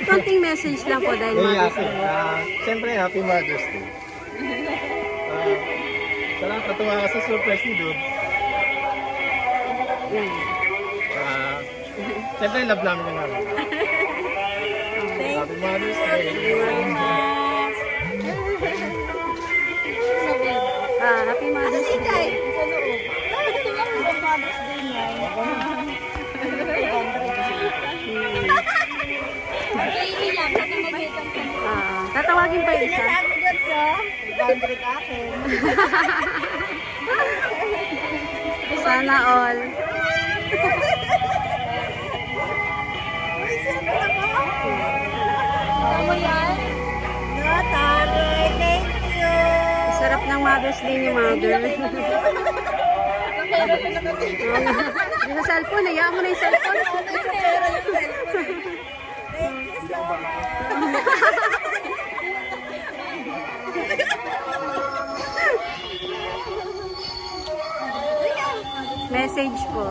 konting message lang po dahil Mother's Day. Siyempre, Happy Mother's Day. Salamat, natuwa ka sa surprise ni Dude. Yan. Siyempre, love namin ka namin. Happy Mother's Day. Happy Mother's Day. Tatawagin pa yung isa. Sana all. Sarap ng Mother's Day ni Mother. Hindi sa cellphone, hayaan mo na yung cellphone. Message po.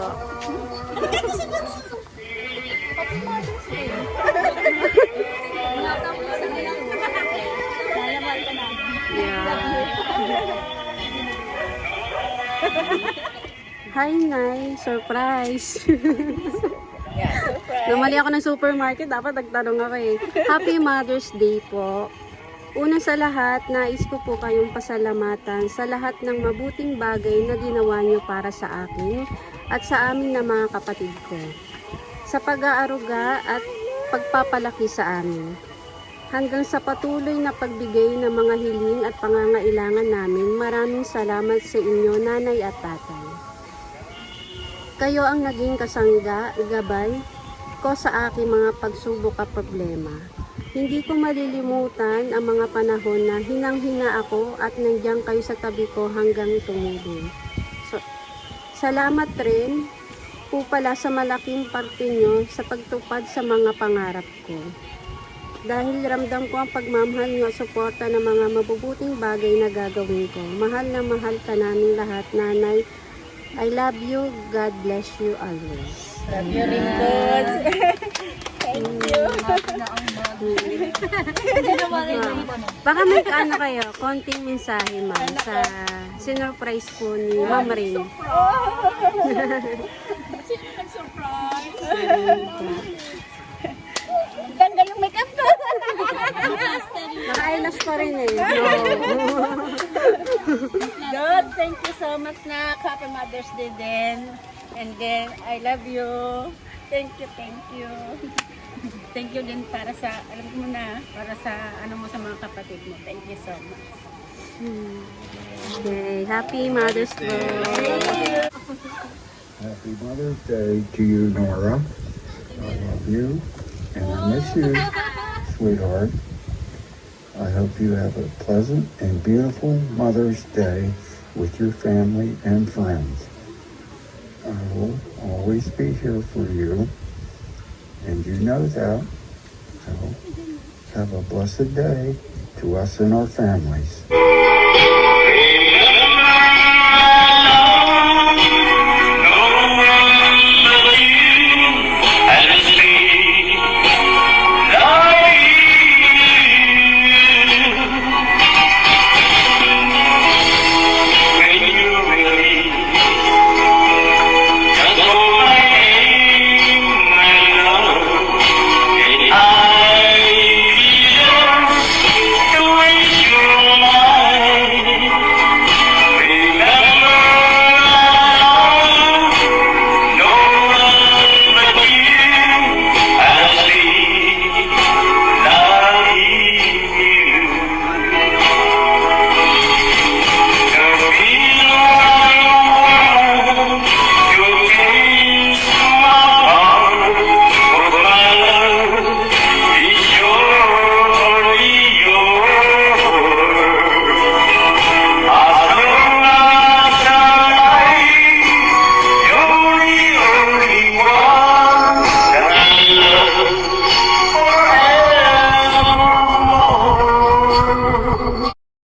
Hi, Nay. Surprise. Namali ako ng supermarket. Dapat nagtanong ako eh. Happy Mother's Day po. Una sa lahat, nais ko po kayong pasalamatan sa lahat ng mabuting bagay na ginawa niyo para sa akin at sa amin na mga kapatid ko. Sa pag-aaruga at pagpapalaki sa amin. Hanggang sa patuloy na pagbigay ng mga hiling at pangangailangan namin, maraming salamat sa inyo, nanay at tatay. Kayo ang naging kasangga, gabay ko sa aking mga pagsubok at problema. Hindi ko malilimutan ang mga panahon na hinang-hina ako at nandiyan kayo sa tabi ko hanggang tumulong. So, salamat rin po pala sa malaking parte nyo sa pagtupad sa mga pangarap ko. Dahil ramdam ko ang pagmamahal nyo at suporta ng mga mabubuting bagay na gagawin ko. Mahal na mahal ka namin lahat, nanay. I love you. God bless you always. Love you rin, Dod. Thank you. Baka may ano kayo, konting mensahe ma'am sa sinurprise po ni Ma'am Rain. Sino nag-surprise? Ganda yung makeup ko. Naka-eyelash pa rin eh. Dod, thank you so much na. Happy Mother's Day din. And then, I love you. Thank you, thank you. Thank you din para sa, alam mo na, para sa, ano mo sa mga kapatid mo. Thank you so much. Okay, happy Mother's Day. Happy Mother's Day to you, Nora. I love you and I miss you, sweetheart. I hope you have a pleasant and beautiful Mother's Day with your family and friends. I will always be here for you, and you know that. So, have a blessed day to us and our families.